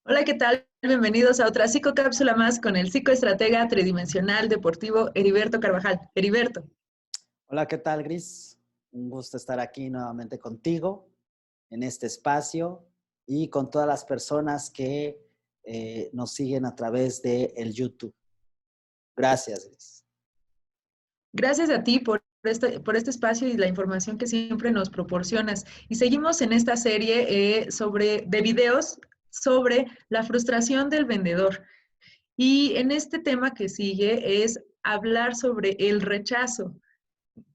Hola, ¿qué tal? Bienvenidos a otra psicocápsula más con el psicoestratega tridimensional deportivo Heriberto Carvajal. Heriberto, Hola, ¿qué tal, Gris? Un gusto estar aquí nuevamente contigo en este espacio y con todas las personas que nos siguen a través de el YouTube. Gracias, Gris. gracias a ti por este espacio y la información que siempre nos proporcionas. Y seguimos en esta serie de videos sobre la frustración del vendedor. Y en este tema que sigue es hablar sobre el rechazo.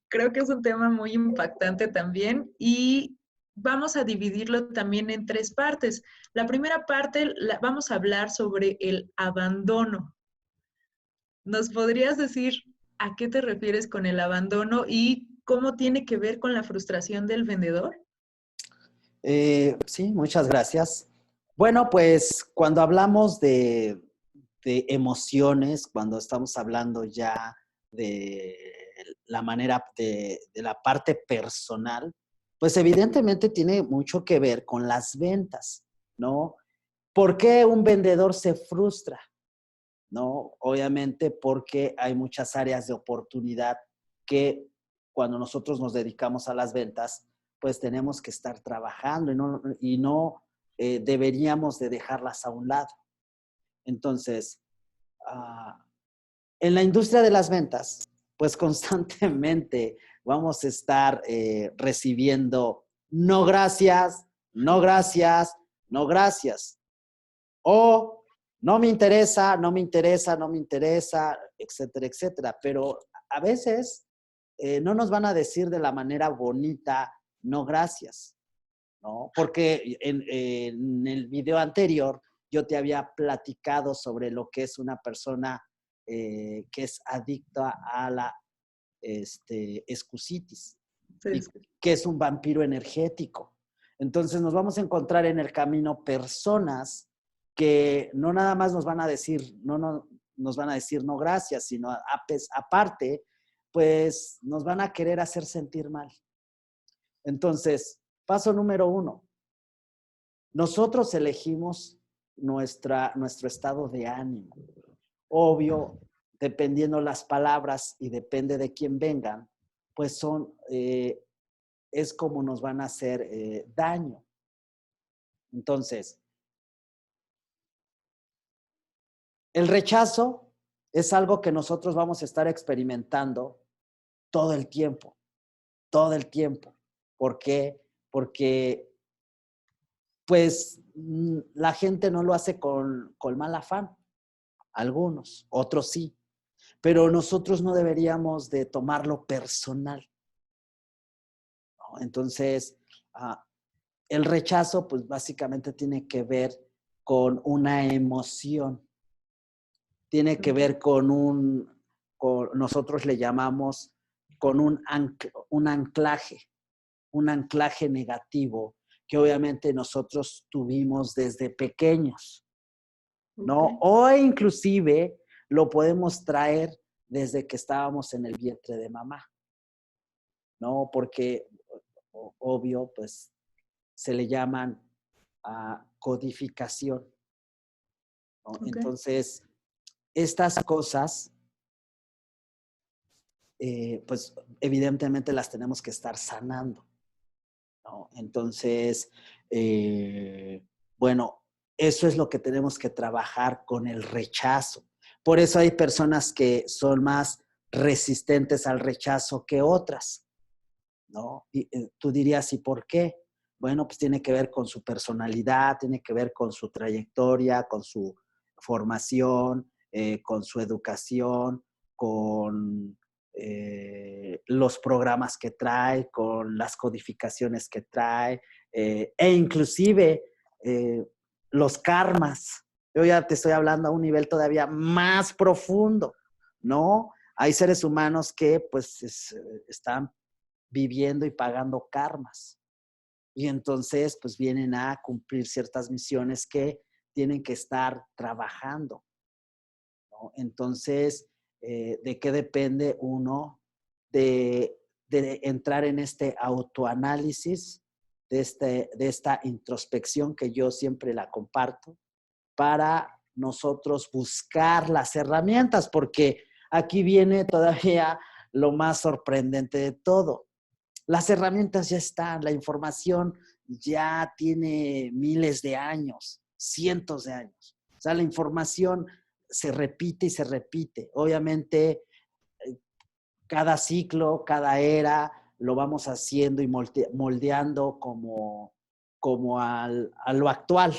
Creo que es un tema muy impactante también y vamos a dividirlo también en tres partes. La primera parte vamos a hablar sobre el abandono. ¿Nos podrías decir a qué te refieres con el abandono y cómo tiene que ver con la frustración del vendedor? Sí, muchas gracias. Bueno, pues cuando hablamos de emociones, cuando estamos hablando ya de la manera de la parte personal, pues evidentemente tiene mucho que ver con las ventas, ¿no? ¿Por qué un vendedor se frustra? ¿No? Obviamente porque hay muchas áreas de oportunidad que cuando nosotros nos dedicamos a las ventas, pues tenemos que estar trabajando y no deberíamos de dejarlas a un lado. Entonces, ah, en la industria de las ventas, pues constantemente vamos a estar recibiendo no gracias, no gracias, no gracias. O no me interesa, no me interesa, no me interesa, etcétera, etcétera. Pero a veces no nos van a decir de la manera bonita, no gracias, ¿no? Porque en el video anterior yo te había platicado sobre lo que es una persona que es adicta a la excusitis y Entonces, que es un vampiro energético. Entonces nos vamos a encontrar en el camino personas que no nada más nos van a decir, no nos van a decir no gracias, sino aparte, pues nos van a querer hacer sentir mal. Entonces, paso número 1, nosotros elegimos nuestro estado de ánimo. Obvio, dependiendo las palabras y depende de quién vengan, pues es como nos van a hacer daño. Entonces, el rechazo es algo que nosotros vamos a estar experimentando todo el tiempo, todo el tiempo. ¿Por qué? Porque pues la gente no lo hace con mal afán, algunos, otros sí, pero nosotros no deberíamos de tomarlo personal, ¿no? Entonces, ah, el rechazo pues básicamente tiene que ver con una emoción, tiene que ver nosotros le llamamos con un anclaje negativo que obviamente nosotros tuvimos desde pequeños, ok. ¿no? O inclusive lo podemos traer desde que estábamos en el vientre de mamá, ¿no? Porque obvio, pues se le llaman codificación, ¿no? Ok. Entonces, estas cosas pues evidentemente las tenemos que estar sanando, ¿no? Entonces, bueno, eso es lo que tenemos que trabajar con el rechazo. Por eso hay personas que son más resistentes al rechazo que otras, ¿no? Y tú dirías, ¿y por qué? Bueno, pues tiene que ver con su personalidad, tiene que ver con su trayectoria, con su formación, con su educación, con los programas que trae, con las codificaciones que trae, e inclusive eh, los karmas. Yo ya te estoy hablando a un nivel todavía más profundo, ¿no? Hay seres humanos que pues están viviendo y pagando karmas. Y entonces, pues vienen a cumplir ciertas misiones que tienen que estar trabajando, ¿no? Entonces, ¿de qué depende uno de entrar en este autoanálisis, de esta introspección que yo siempre la comparto? para nosotros buscar las herramientas, porque aquí viene todavía lo más sorprendente de todo. Las herramientas ya están, la información ya tiene miles de años, cientos de años. O sea, la información se repite y se repite. Obviamente, cada ciclo, cada era, lo vamos haciendo y moldeando como a lo actual.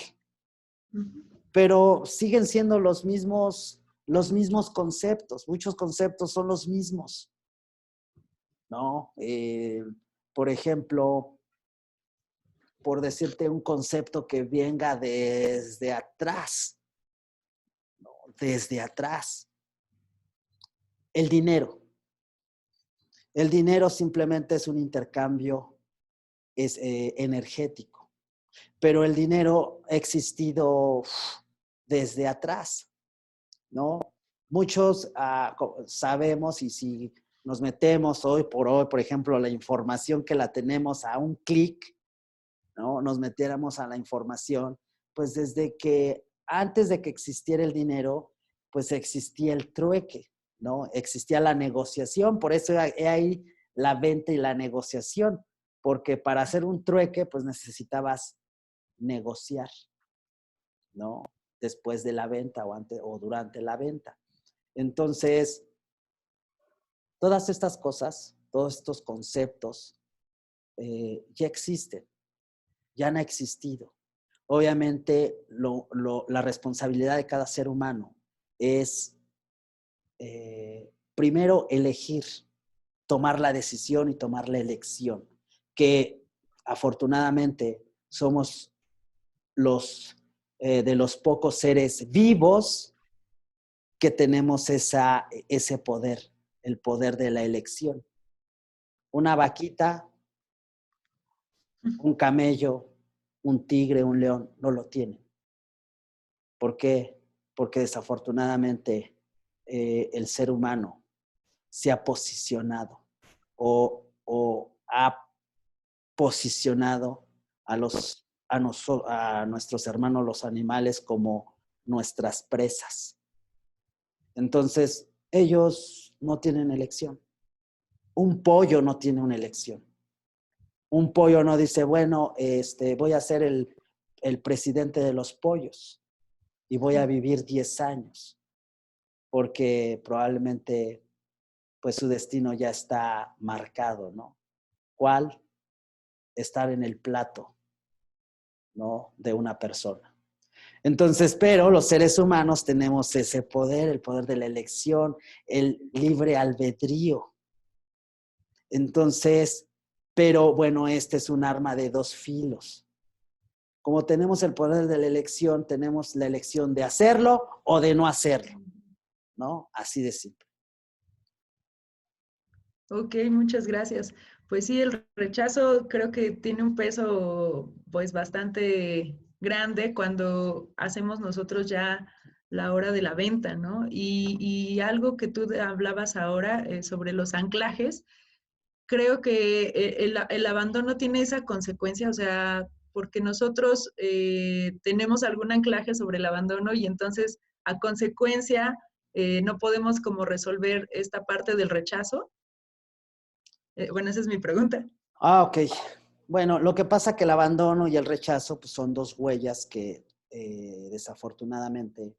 Pero siguen siendo los mismos conceptos. Muchos conceptos son los mismos, ¿no? Por ejemplo, por decirte un concepto que venga desde atrás, ¿no? Desde atrás. El dinero. El dinero simplemente es un intercambio energético, pero el dinero ha existido desde atrás, ¿no? Muchos sabemos, y si nos metemos hoy, por ejemplo, la información que la tenemos a un clic, ¿no? Nos metiéramos a la información, pues desde que antes de que existiera el dinero, pues existía el trueque, ¿no? Existía la negociación, por eso hay ahí la venta y la negociación, porque para hacer un trueque, pues necesitabas negociar, ¿no? Después de la venta o antes o durante la venta. Entonces, todas estas cosas, todos estos conceptos ya existen, ya han existido. Obviamente, la responsabilidad de cada ser humano es primero elegir, tomar la decisión y tomar la elección, que afortunadamente somos de los pocos seres vivos que tenemos ese poder, el poder de la elección. Una vaquita, un camello, un tigre, un león, no lo tienen. ¿Por qué? Porque desafortunadamente el ser humano se ha posicionado o ha posicionado a nuestros hermanos los animales como nuestras presas. Entonces, ellos no tienen elección. Un pollo no tiene una elección. Un pollo no dice, bueno, voy a ser el presidente de los pollos y voy a vivir 10 años, porque probablemente pues su destino ya está marcado, ¿no? ¿Cuál? Estar en el plato, ¿no? De una persona. Entonces, pero los seres humanos tenemos ese poder, el poder de la elección, el libre albedrío. Entonces, pero bueno, este es un arma de dos filos. Como tenemos el poder de la elección, tenemos la elección de hacerlo o de no hacerlo, ¿no? Así de simple. Ok, muchas gracias. Pues sí, el rechazo creo que tiene un peso pues bastante grande cuando hacemos nosotros ya la hora de la venta, ¿no? Y algo que tú hablabas ahora sobre los anclajes, creo que el abandono tiene esa consecuencia, o sea, porque nosotros tenemos algún anclaje sobre el abandono y entonces a consecuencia no podemos como resolver esta parte del rechazo. Bueno, esa es mi pregunta. Ok. Bueno, lo que pasa que el abandono y el rechazo pues, son dos huellas que desafortunadamente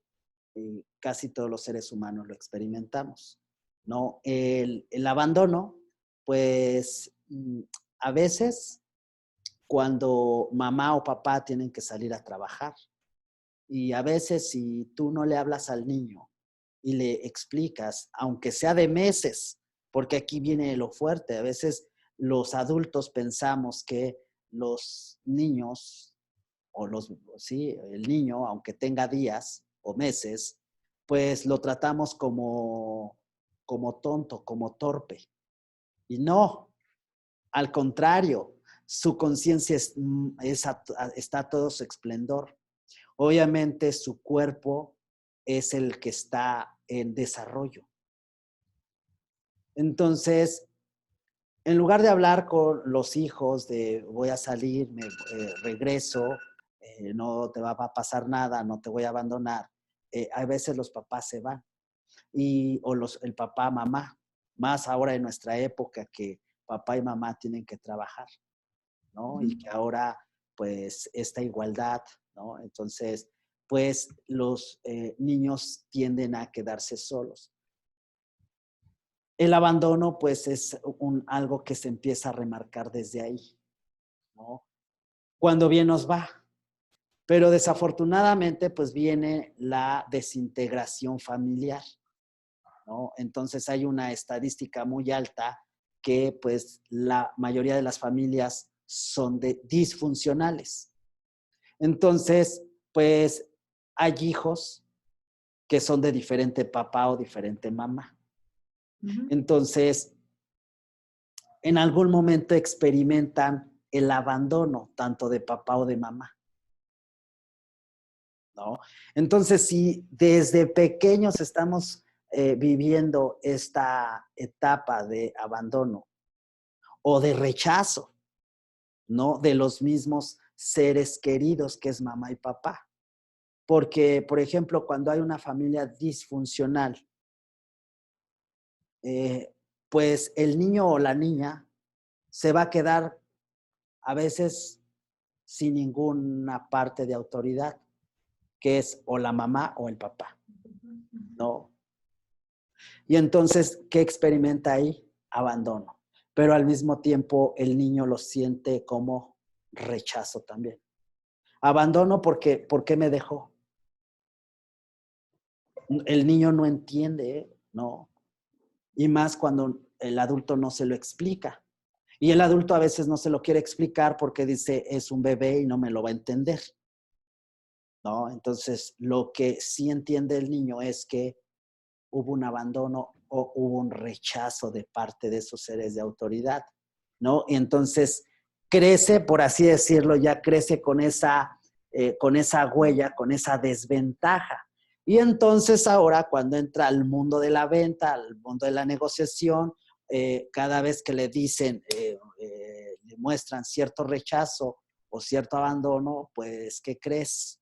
casi todos los seres humanos lo experimentamos, ¿no? El abandono, pues a veces cuando mamá o papá tienen que salir a trabajar y a veces si tú no le hablas al niño y le explicas, aunque sea de meses, porque aquí viene lo fuerte, a veces los adultos pensamos que los niños sí, el niño, aunque tenga días o meses, pues lo tratamos como tonto, como torpe. Y no, al contrario, su conciencia está a todo su esplendor. Obviamente su cuerpo es el que está en desarrollo. Entonces, en lugar de hablar con los hijos de voy a salir, regreso, no te va a pasar nada, no te voy a abandonar. A veces los papás se van o el papá, mamá, más ahora en nuestra época que papá y mamá tienen que trabajar, ¿no? Y que ahora, pues, esta igualdad, ¿no? Entonces, pues, los niños tienden a quedarse solos. El abandono, pues, es algo que se empieza a remarcar desde ahí, ¿no? Cuando bien nos va. Pero desafortunadamente, pues, viene la desintegración familiar, ¿no? Entonces, hay una estadística muy alta que, pues, la mayoría de las familias son disfuncionales. Entonces, pues, hay hijos que son de diferente papá o diferente mamá. Entonces, en algún momento experimentan el abandono tanto de papá o de mamá, ¿no? Entonces, si desde pequeños estamos viviendo esta etapa de abandono o de rechazo, ¿no? De los mismos seres queridos que es mamá y papá. Porque, por ejemplo, cuando hay una familia disfuncional, pues el niño o la niña se va a quedar a veces sin ninguna parte de autoridad, que es o la mamá o el papá, ¿no? Y entonces, ¿qué experimenta ahí? Abandono. Pero al mismo tiempo el niño lo siente como rechazo también. Abandono porque, ¿por qué me dejó? El niño no entiende, ¿no? Y más cuando el adulto no se lo explica. Y el adulto a veces no se lo quiere explicar porque dice, es un bebé y no me lo va a entender, ¿no? Entonces, lo que sí entiende el niño es que hubo un abandono o hubo un rechazo de parte de esos seres de autoridad, ¿no? Y entonces crece, por así decirlo, ya crece con esa huella, con esa desventaja. Y entonces ahora cuando entra al mundo de la venta, al mundo de la negociación, cada vez que le dicen, le muestran cierto rechazo o cierto abandono, pues, ¿qué crees?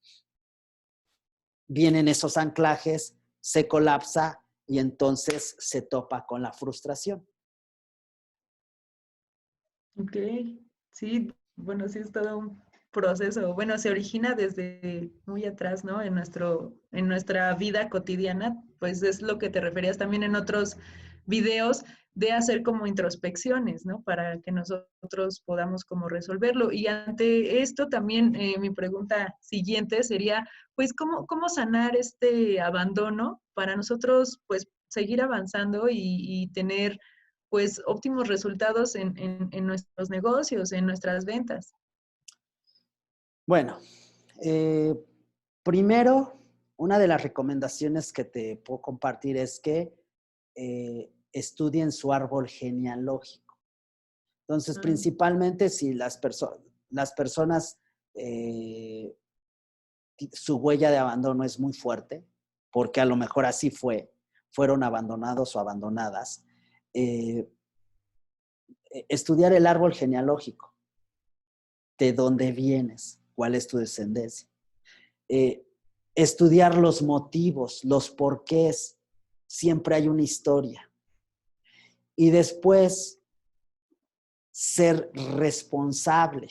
Vienen esos anclajes, se colapsa y entonces se topa con la frustración. Ok, sí, bueno, sí es todo un proceso. Bueno, se origina desde muy atrás, ¿no? En nuestra vida cotidiana, pues es lo que te referías también en otros videos de hacer como introspecciones, ¿no? Para que nosotros podamos como resolverlo. Y ante esto también mi pregunta siguiente sería, pues, ¿cómo sanar este abandono para nosotros, pues, seguir avanzando y tener pues óptimos resultados en nuestros negocios, en nuestras ventas? Bueno, eh, primero, una de las recomendaciones que te puedo compartir es que estudien su árbol genealógico. Entonces, Mm, principalmente si las personas, su huella de abandono es muy fuerte, porque a lo mejor así fueron abandonados o abandonadas, eh, estudiar el árbol genealógico, de dónde vienes, cuál es tu descendencia. Eh, Estudiar los motivos, los porqués, siempre hay una historia. Y después, ser responsable,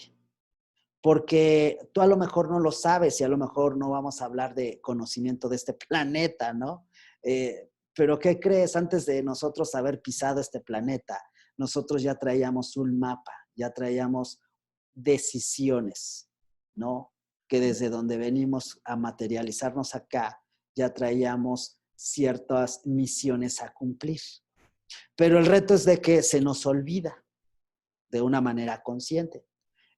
porque tú a lo mejor no lo sabes y a lo mejor no vamos a hablar de conocimiento de este planeta, ¿no? Pero ¿qué crees? Antes de nosotros haber pisado este planeta, nosotros ya traíamos un mapa, ya traíamos decisiones, ¿no? Que desde donde venimos a materializarnos acá, ya traíamos ciertas misiones a cumplir. Pero el reto es de que se nos olvida de una manera consciente.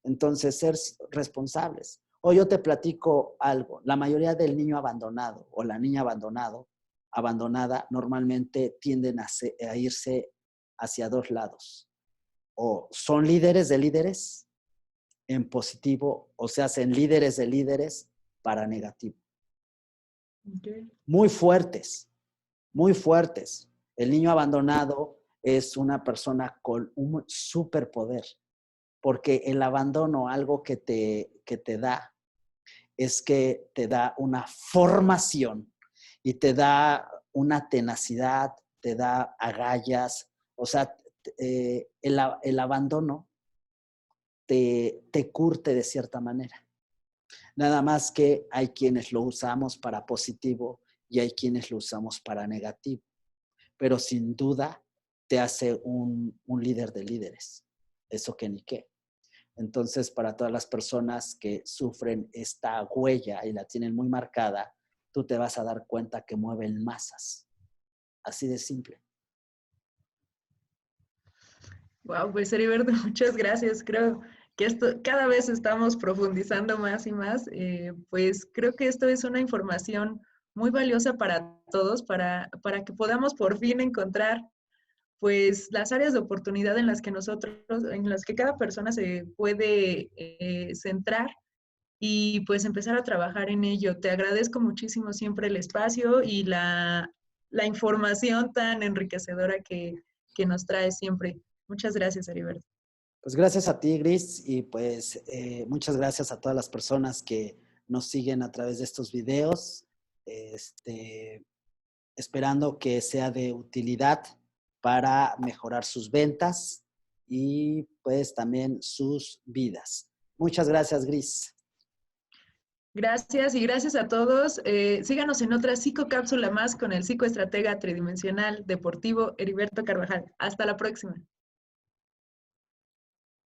Entonces, ser responsables. O yo te platico algo. La mayoría del niño abandonado o la niña abandonada, normalmente tienden a irse hacia dos lados. O son líderes de líderes en positivo, o se hacen líderes de líderes para negativo. okay. Muy fuertes, muy fuertes. El niño abandonado es una persona con un superpoder, porque el abandono, algo que te da, es que te da una formación y te da una tenacidad, te da agallas. O sea, el abandono te curte de cierta manera. Nada más que hay quienes lo usamos para positivo y hay quienes lo usamos para negativo. Pero sin duda te hace un líder de líderes. Eso que ni qué. Entonces, para todas las personas que sufren esta huella y la tienen muy marcada, tú te vas a dar cuenta que mueven masas. Así de simple. Wow, pues Heriberto, muchas gracias. Creo que esto cada vez estamos profundizando más y más. Pues creo que esto es una información muy valiosa para todos, para que podamos por fin encontrar pues las áreas de oportunidad en las que nosotros, en las que cada persona se puede centrar y pues empezar a trabajar en ello. Te agradezco muchísimo siempre el espacio y la información tan enriquecedora que nos trae siempre. Muchas gracias, Heriberto. Pues gracias a ti, Gris, y pues muchas gracias a todas las personas que nos siguen a través de estos videos, esperando que sea de utilidad para mejorar sus ventas y pues también sus vidas. Muchas gracias, Gris. Gracias y gracias a todos. Síganos en otra psicocápsula más con el psicoestratega tridimensional deportivo Heriberto Carvajal. Hasta la próxima.